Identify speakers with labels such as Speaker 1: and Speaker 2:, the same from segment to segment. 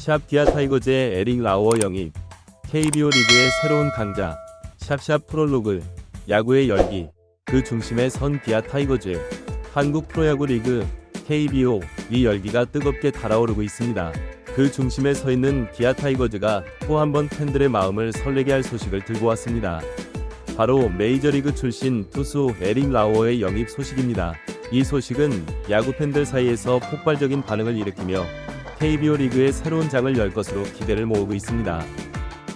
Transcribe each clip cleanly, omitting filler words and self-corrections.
Speaker 1: 샵 기아 타이거즈의 에릭 라우어 영입, KBO 리그의 새로운 강자, 샵 프롤로그, 야구의 열기, 그 중심에 선 기아 타이거즈, 한국 프로야구 리그, KBO, 이 열기가 뜨겁게 달아오르고 있습니다. 그 중심에 서 있는 기아 타이거즈가 또 한 번 팬들의 마음을 설레게 할 소식을 들고 왔습니다. 바로 메이저리그 출신 투수 에릭 라우어의 영입 소식입니다. 이 소식은 야구 팬들 사이에서 폭발적인 반응을 일으키며 KBO 리그의 새로운 장을 열 것으로 기대를 모으고 있습니다.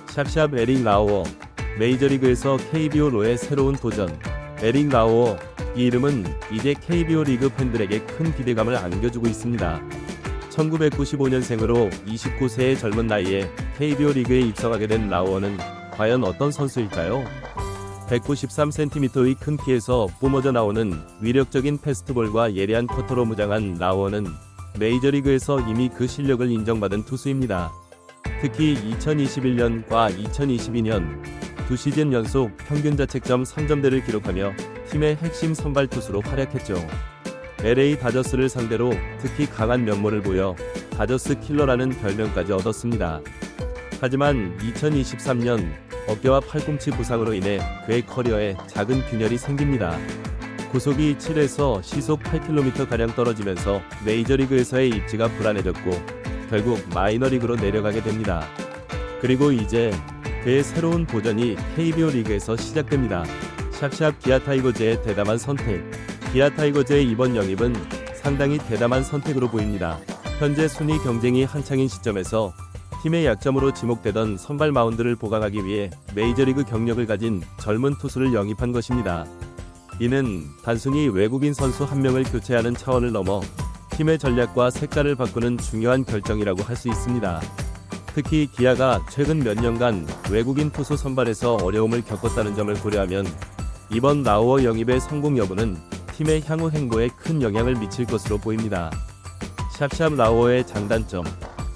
Speaker 1: 샵 에릭 라우어, 메이저리그에서 KBO로의 새로운 도전. 에릭 라우어, 이 이름은 이제 KBO 리그 팬들에게 큰 기대감을 안겨주고 있습니다. 1995년생으로 29세의 젊은 나이에 KBO 리그에 입성하게 된 라우어는 과연 어떤 선수일까요? 193cm의 큰 키에서 뿜어져 나오는 위력적인 패스트볼과 예리한 커터로 무장한 라우어는 메이저리그에서 이미 그 실력을 인정받은 투수입니다. 특히 2021년과 2022년 두 시즌 연속 평균 자책점 3점대를 기록하며 팀의 핵심 선발 투수로 활약했죠. LA 다저스를 상대로 특히 강한 면모를 보여 다저스 킬러라는 별명까지 얻었습니다. 하지만 2023년 어깨와 팔꿈치 부상으로 인해 그의 커리어에 작은 균열이 생깁니다. 구속이 7에서 시속 8km가량 떨어지면서 메이저리그에서의 입지가 불안해졌고 결국 마이너리그로 내려가게 됩니다. 그리고 이제 그의 새로운 도전이 KBO 리그에서 시작됩니다. 샵 기아 타이거즈의 대담한 선택. 기아 타이거즈의 이번 영입은 상당히 대담한 선택으로 보입니다. 현재 순위 경쟁이 한창인 시점에서 팀의 약점으로 지목되던 선발 마운드를 보강하기 위해 메이저리그 경력을 가진 젊은 투수를 영입한 것입니다. 이는 단순히 외국인 선수 한 명을 교체하는 차원을 넘어 팀의 전략과 색깔을 바꾸는 중요한 결정이라고 할 수 있습니다. 특히 기아가 최근 몇 년간 외국인 투수 선발에서 어려움을 겪었다는 점을 고려하면 이번 라우어 영입의 성공 여부는 팀의 향후 행보에 큰 영향을 미칠 것으로 보입니다. 샵 라우어의 장단점,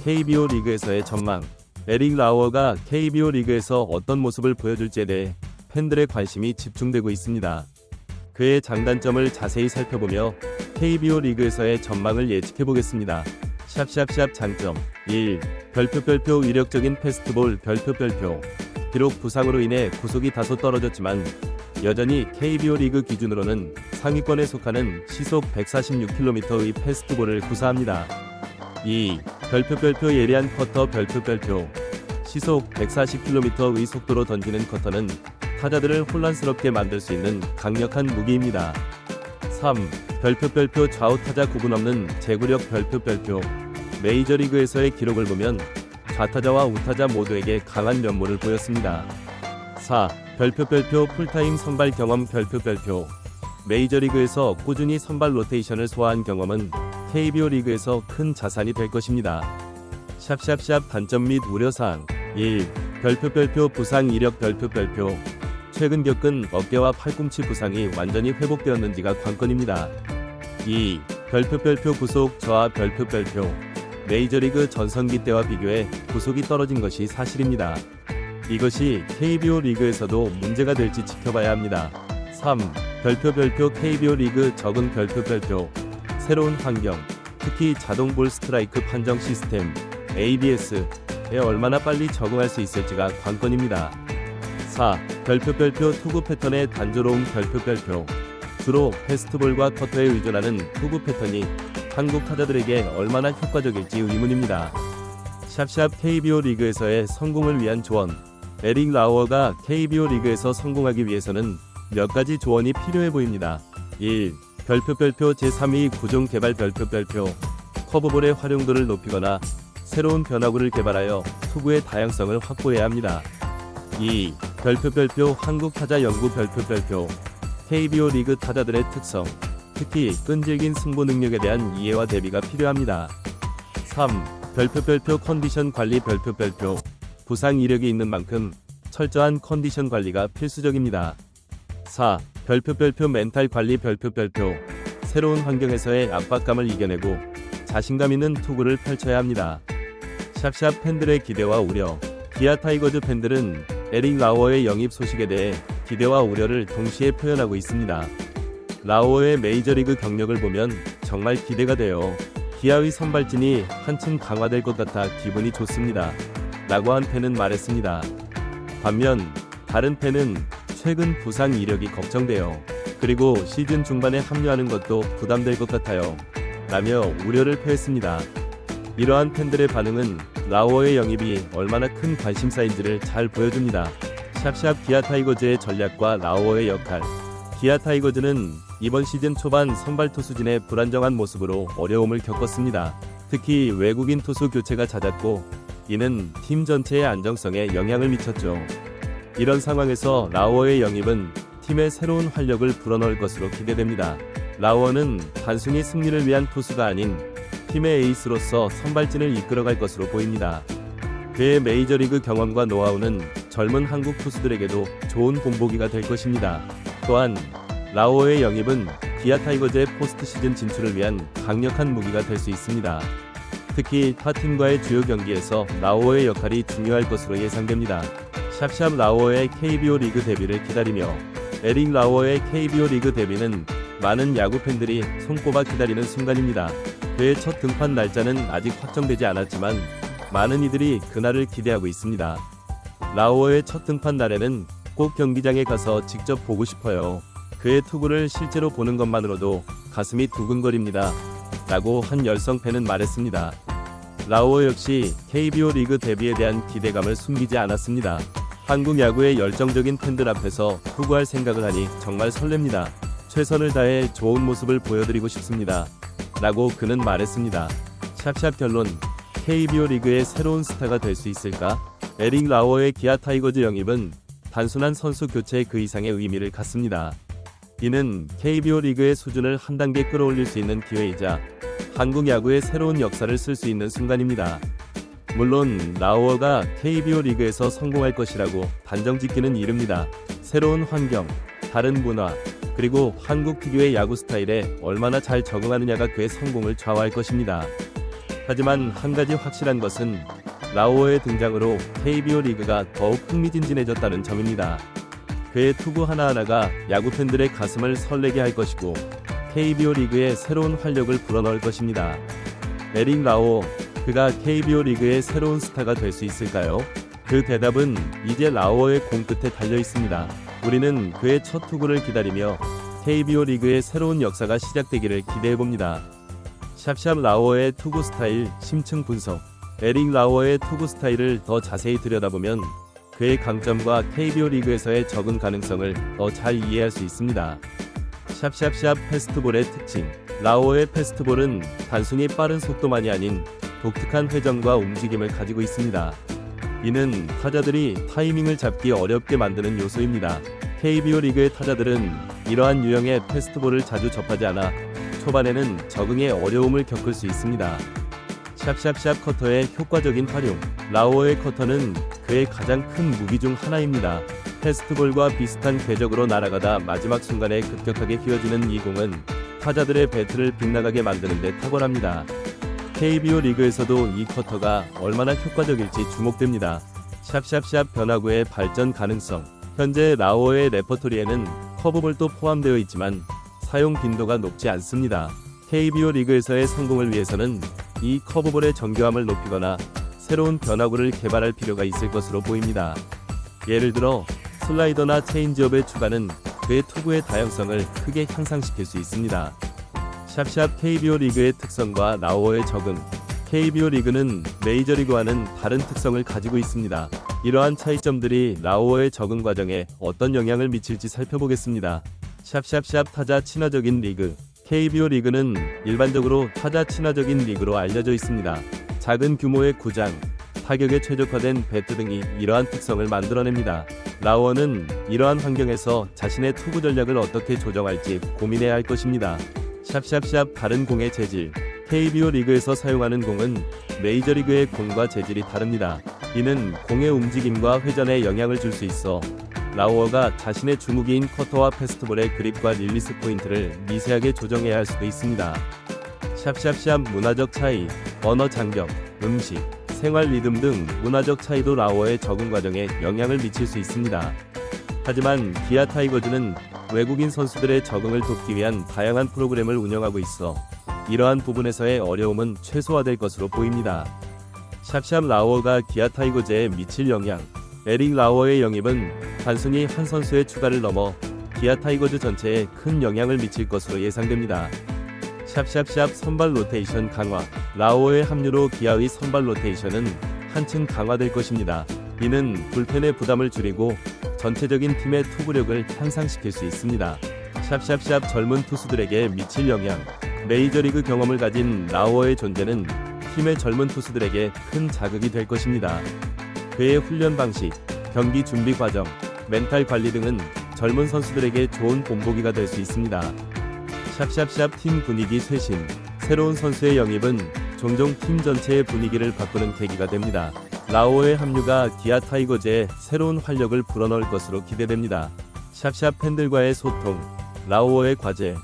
Speaker 1: KBO 리그에서의 전망. 에릭 라우어가 KBO 리그에서 어떤 모습을 보여줄지에 대해 팬들의 관심이 집중되고 있습니다. 그의 장단점을 자세히 살펴보며 KBO 리그에서의 전망을 예측해보겠습니다. 샵 장점 1. 별표 위력적인 패스트볼 별표. 비록 부상으로 인해 구속이 다소 떨어졌지만 여전히 KBO 리그 기준으로는 상위권에 속하는 시속 146km의 패스트볼을 구사합니다. 2. 별표 예리한 커터 별표. 시속 140km의 속도로 던지는 커터는 타자들을 혼란스럽게 만들 수 있는 강력한 무기입니다. 3. 별표 좌우 타자 구분 없는 제구력 별표. 메이저리그에서의 기록을 보면 좌타자와 우타자 모두에게 강한 면모를 보였습니다. 4. 별표 풀타임 선발 경험 별표. 메이저리그에서 꾸준히 선발 로테이션을 소화한 경험은 KBO 리그에서 큰 자산이 될 것입니다. 샵 단점 및 우려사항. 1. 별표 부상 이력 별표. 최근 겪은 어깨와 팔꿈치 부상이 완전히 회복되었는지가 관건입니다. 2. 별표 구속 저하 별표. 메이저리그 전성기 때와 비교해 구속이 떨어진 것이 사실입니다. 이것이 KBO 리그에서도 문제가 될지 지켜봐야 합니다. 3. 별표 KBO 리그 적응 별표. 새로운 환경, 특히 자동 볼 스트라이크 판정 시스템 ABS에 얼마나 빨리 적응할 수 있을지가 관건입니다. 4. 별표 투구 패턴의 단조로움 별표. 주로 패스트볼과 커터에 의존하는 투구 패턴이 한국 타자들에게 얼마나 효과적일지 의문입니다. 샵 KBO 리그에서의 성공을 위한 조언. 에릭 라우어가 KBO 리그에서 성공하기 위해서는 몇 가지 조언이 필요해 보입니다. 1. 별표 제3위 구종 개발 별표. 커브볼의 활용도를 높이거나 새로운 변화구를 개발하여 투구의 다양성을 확보해야 합니다. 2. 별표 한국 타자 연구 별표. KBO 리그 타자들의 특성, 특히 끈질긴 승부 능력에 대한 이해와 대비가 필요합니다. 3. 별표 컨디션 관리 별표. 부상 이력이 있는 만큼 철저한 컨디션 관리가 필수적입니다. 4. 별표 멘탈 관리 별표. 새로운 환경에서의 압박감을 이겨내고 자신감 있는 투구를 펼쳐야 합니다. 샵 팬들의 기대와 우려. 기아 타이거즈 팬들은 에릭 라우어의 영입 소식에 대해 기대와 우려를 동시에 표현하고 있습니다. 라우어의 메이저리그 경력을 보면 정말 기대가 돼요. 기아의 선발진이 한층 강화될 것 같아 기분이 좋습니다. 라고 한 팬은 말했습니다. 반면 다른 팬은 최근 부상 이력이 걱정돼요. 그리고 시즌 중반에 합류하는 것도 부담될 것 같아요. 라며 우려를 표했습니다. 이러한 팬들의 반응은 라오어의 영입이 얼마나 큰 관심사인지를 잘 보여줍니다. 샵샵 기아 타이거즈의 전략과 라오어의 역할. 기아 타이거즈는 이번 시즌 초반 선발 투수진의 불안정한 모습으로 어려움을 겪었습니다. 특히 외국인 투수 교체가 잦았고 이는 팀 전체의 안정성에 영향을 미쳤죠. 이런 상황에서 라오어의 영입은 팀의 새로운 활력을 불어넣을 것으로 기대됩니다. 라오어는 단순히 승리를 위한 투수가 아닌 팀의 에이스로서 선발진을 이끌어갈 것으로 보입니다. 그의 메이저리그 경험과 노하우는 젊은 한국 투수들에게도 좋은 본보기가 될 것입니다. 또한 라오어의 영입은 기아 타이거즈의 포스트 시즌 진출을 위한 강력한 무기가 될 수 있습니다. 특히 타팀과의 주요 경기에서 라오어의 역할이 중요할 것으로 예상됩니다. 샵샵 라오어의 KBO 리그 데뷔를 기다리며. 에릭 라오어의 KBO 리그 데뷔는 많은 야구 팬들이 손꼽아 기다리는 순간입니다. 그의 첫 등판 날짜는 아직 확정되지 않았지만 많은 이들이 그날을 기대하고 있습니다. 라오어의 첫 등판 날에는 꼭 경기장에 가서 직접 보고 싶어요. 그의 투구를 실제로 보는 것만으로도 가슴이 두근거립니다. 라고 한 열성 팬은 말했습니다. 라오어 역시 KBO 리그 데뷔에 대한 기대감을 숨기지 않았습니다. 한국 야구의 열정적인 팬들 앞에서 투구할 생각을 하니 정말 설렙니다. 최선을 다해 좋은 모습을 보여드리고 싶습니다. 라고 그는 말했습니다. 샵샵 결론. KBO 리그의 새로운 스타가 될 수 있을까? 에릭 라오어의 기아 타이거즈 영입은 단순한 선수 교체 그 이상의 의미를 갖습니다. 이는 KBO 리그의 수준을 한 단계 끌어올릴 수 있는 기회이자 한국 야구의 새로운 역사를 쓸 수 있는 순간입니다. 물론 라오어가 KBO 리그에서 성공할 것이라고 단정짓기는 이릅니다. 새로운 환경, 다른 문화, 그리고 한국 특유의 야구 스타일에 얼마나 잘 적응하느냐가 그의 성공을 좌우할 것입니다. 하지만 한 가지 확실한 것은 라오어의 등장으로 KBO 리그가 더욱 흥미진진해졌다는 점입니다. 그의 투구 하나하나가 야구 팬들의 가슴을 설레게 할 것이고 KBO 리그에 새로운 활력을 불어넣을 것입니다. 에릭 라오어, 그가 KBO 리그의 새로운 스타가 될 수 있을까요? 그 대답은 이제 라오어의 공끝에 달려 있습니다. 우리는 그의 첫 투구를 기다리며 KBO 리그의 새로운 역사가 시작되기를 기대해봅니다. 샵샵 라오어의 투구 스타일 심층 분석. 에릭 라오어의 투구 스타일을 더 자세히 들여다보면 그의 강점과 KBO 리그에서의 적응 가능성을 더 잘 이해할 수 있습니다. 샵샵샵 패스트볼의 특징. 라오어의 패스트볼은 단순히 빠른 속도만이 아닌 독특한 회전과 움직임을 가지고 있습니다. 이는 타자들이 타이밍을 잡기 어렵게 만드는 요소입니다. KBO 리그의 타자들은 이러한 유형의 패스트볼을 자주 접하지 않아 초반에는 적응에 어려움을 겪을 수 있습니다. 샵샵샵 커터의 효과적인 활용. 라오어의 커터는 그의 가장 큰 무기 중 하나입니다. 패스트볼과 비슷한 궤적으로 날아가다 마지막 순간에 급격하게 휘어지는 이 공은 타자들의 배트를 빗나가게 만드는 데 탁월합니다. KBO 리그에서도 이 커터가 얼마나 효과적일지 주목됩니다. 샵샵샵 변화구의 발전 가능성. 현재 라오어의 레퍼토리에는 커브볼도 포함되어 있지만 사용 빈도가 높지 않습니다. KBO 리그에서의 성공을 위해서는 이 커브볼의 정교함을 높이거나 새로운 변화구를 개발할 필요가 있을 것으로 보입니다. 예를 들어 슬라이더나 체인지업의 추가는 그의 투구의 다양성을 크게 향상시킬 수 있습니다. 샵샵 KBO 리그의 특성과 라오어의 적응. KBO 리그는 메이저리그와는 다른 특성을 가지고 있습니다. 이러한 차이점들이 라오어의 적응 과정에 어떤 영향을 미칠지 살펴보겠습니다. 샵샵샵 타자 친화적인 리그. KBO 리그는 일반적으로 타자 친화적인 리그로 알려져 있습니다. 작은 규모의 구장, 타격에 최적화된 배트 등이 이러한 특성을 만들어냅니다. 라오어는 이러한 환경에서 자신의 투구 전략을 어떻게 조정할지 고민해야 할 것입니다. 샵샵샵 다른 공의 재질. KBO 리그에서 사용하는 공은 메이저리그의 공과 재질이 다릅니다. 이는 공의 움직임과 회전에 영향을 줄 수 있어 라오어가 자신의 주무기인 커터와 패스트볼의 그립과 릴리스 포인트를 미세하게 조정해야 할 수도 있습니다. 샵샵샵 문화적 차이. 언어 장벽, 음식, 생활 리듬 등 문화적 차이도 라오어의 적응 과정에 영향을 미칠 수 있습니다. 하지만 기아 타이거즈는 외국인 선수들의 적응을 돕기 위한 다양한 프로그램을 운영하고 있어 이러한 부분에서의 어려움은 최소화될 것으로 보입니다. 샵샵 라오어가 기아 타이거즈에 미칠 영향. 에릭 라오어의 영입은 단순히 한 선수의 추가를 넘어 기아 타이거즈 전체에 큰 영향을 미칠 것으로 예상됩니다. 샵샵샵 선발 로테이션 강화. 라오어의 합류로 기아의 선발 로테이션은 한층 강화될 것입니다. 이는 불펜의 부담을 줄이고 전체적인 팀의 투구력을 향상시킬 수 있습니다. 샵샵샵 젊은 투수들에게 미칠 영향. 메이저리그 경험을 가진 라오어의 존재는 팀의 젊은 투수들에게 큰 자극이 될 것입니다. 그의 훈련 방식, 경기 준비 과정, 멘탈 관리 등은 젊은 선수들에게 좋은 본보기가 될 수 있습니다. 샵샵샵 팀 분위기 쇄신. 새로운 선수의 영입은 종종 팀 전체의 분위기를 바꾸는 계기가 됩니다. 라오어의 합류가 기아 타이거즈에 새로운 활력을 불어넣을 것으로 기대됩니다. 샵샵 팬들과의 소통. 라오어의 과제.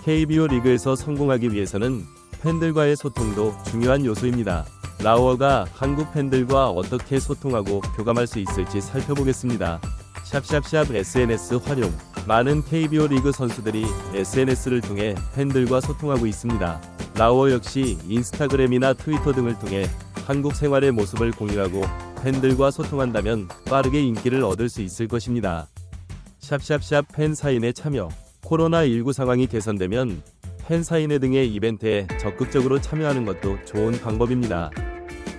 Speaker 1: KBO 리그에서 성공하기 위해서는 팬들과의 소통도 중요한 요소입니다. 라오어가 한국 팬들과 어떻게 소통하고 교감할 수 있을지 살펴보겠습니다. 샵샵샵 SNS 활용. 많은 KBO 리그 선수들이 SNS를 통해 팬들과 소통하고 있습니다. 라오어 역시 인스타그램이나 트위터 등을 통해 한국 생활의 모습을 공유하고 팬들과 소통한다면 빠르게 인기를 얻을 수 있을 것입니다. 샵샵샵 팬 사인회 참여. 코로나19 상황이 개선되면 팬 사인회 등의 이벤트에 적극적으로 참여하는 것도 좋은 방법입니다.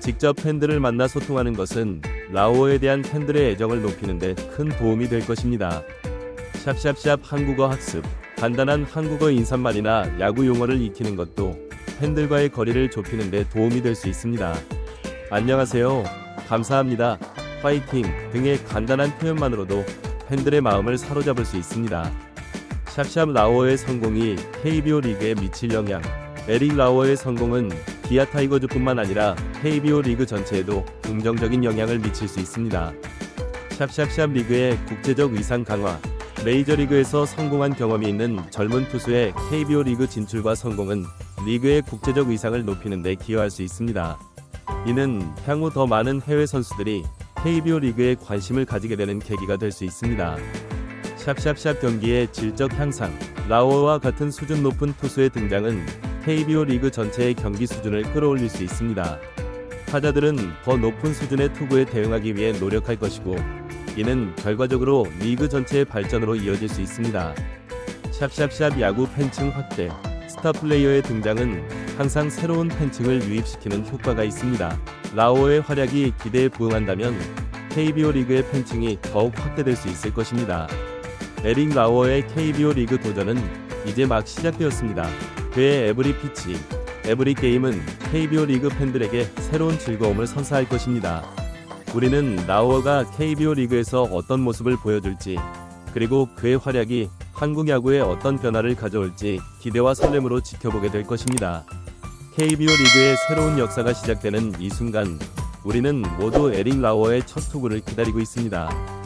Speaker 1: 직접 팬들을 만나 소통하는 것은 라오어에 대한 팬들의 애정을 높이는 데 큰 도움이 될 것입니다. 샵샵샵 한국어 학습. 간단한 한국어 인사말이나 야구 용어를 익히는 것도 팬들과의 거리를 좁히는 데 도움이 될 수 있습니다. 안녕하세요. 감사합니다. 파이팅 등의 간단한 표현만으로도 팬들의 마음을 사로잡을 수 있습니다. 샵샵 라오어의 성공이 KBO 리그에 미칠 영향. 에릭 라오어의 성공은 기아 타이거즈뿐만 아니라 KBO 리그 전체에도 긍정적인 영향을 미칠 수 있습니다. 샵샵샵 리그의 국제적 위상 강화. 메이저리그에서 성공한 경험이 있는 젊은 투수의 KBO 리그 진출과 성공은 리그의 국제적 위상을 높이는 데 기여할 수 있습니다. 이는 향후 더 많은 해외 선수들이 KBO 리그에 관심을 가지게 되는 계기가 될 수 있습니다. 샵샵샵 경기의 질적 향상. 라오어와 같은 수준 높은 투수의 등장은 KBO 리그 전체의 경기 수준을 끌어올릴 수 있습니다. 타자들은 더 높은 수준의 투구에 대응하기 위해 노력할 것이고, 이는 결과적으로 리그 전체의 발전으로 이어질 수 있습니다. 샵샵샵 야구 팬층 확대. 스타 플레이어의 등장은 항상 새로운 팬층을 유입시키는 효과가 있습니다. 라오어의 활약이 기대에 부응한다면 KBO 리그의 팬층이 더욱 확대될 수 있을 것입니다. 에릭 라오어의 KBO 리그 도전은 이제 막 시작되었습니다. 그의 에브리 피치, 에브리 게임은 KBO 리그 팬들에게 새로운 즐거움을 선사할 것입니다. 우리는 라오어가 KBO 리그에서 어떤 모습을 보여줄지, 그리고 그의 활약이 한국 야구에 어떤 변화를 가져올지 기대와 설렘으로 지켜보게 될 것입니다. KBO 리그의 새로운 역사가 시작되는 이 순간, 우리는 모두 에릭 라오어의 첫 투구를 기다리고 있습니다.